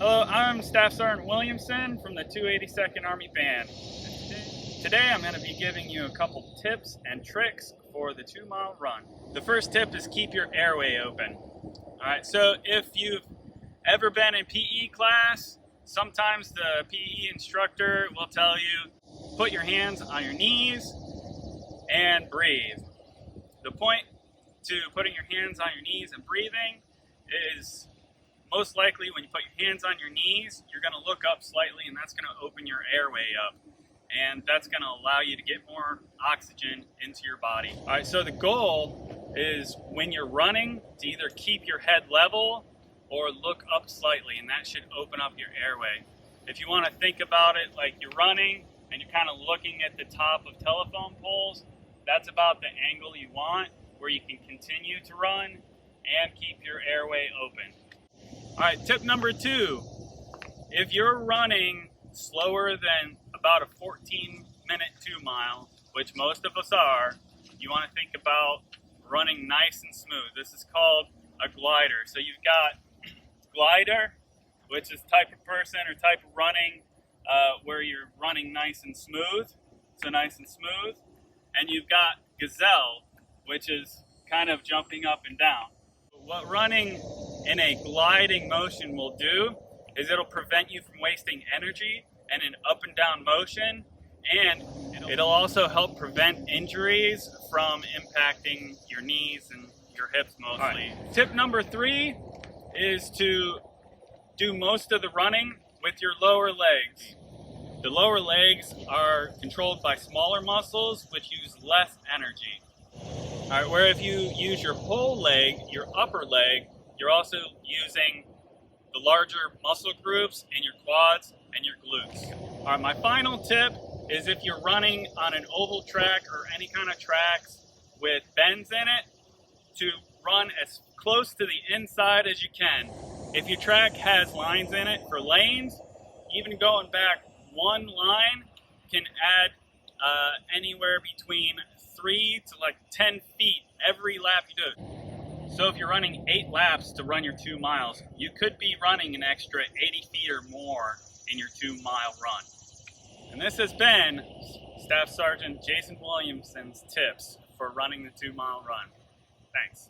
Hello, I'm Staff Sergeant Williamson from the 282nd Army Band. Today I'm going to be giving you a couple tips and tricks for the 2-mile run. The first tip is keep your airway open. Alright, so if you've ever been in PE class, sometimes the PE instructor will tell you, put your hands on your knees and breathe. The point to putting your hands on your knees and breathing is most likely when you put your hands on your knees, you're going to look up slightly and that's going to open your airway up. And that's going to allow you to get more oxygen into your body. All right, so the goal is when you're running to either keep your head level or look up slightly, and that should open up your airway. If you want to think about it like you're running and you're kind of looking at the top of telephone poles, that's about the angle you want where you can continue to run and keep your airway open. All right, tip number 2, if you're running slower than about a 14-minute 2-mile, which most of us are, you want to think about running nice and smooth. This is called a glider. So you've got glider, which is type of person or type of running where you're running nice and smooth, so nice and smooth. And you've got Gazelle, which is kind of jumping up and down. What running in a gliding motion will do is it'll prevent you from wasting energy and an up and down motion, and it'll also help prevent injuries from impacting your knees and your hips mostly. Right. Tip number 3 is to do most of the running with your lower legs. The lower legs are controlled by smaller muscles which use less energy. All right, where if you use your whole leg, your upper leg, you're also using the larger muscle groups in your quads and your glutes. All right, my final tip is if you're running on an oval track or any kind of tracks with bends in it, to run as close to the inside as you can. If your track has lines in it for lanes, even going back one line can add anywhere between 3 to like 10 feet every lap you do. So if you're running 8 laps to run your 2 miles, you could be running an extra 80 feet or more in your 2-mile run. And this has been Staff Sergeant Jason Williamson's tips for running the 2-mile run. Thanks.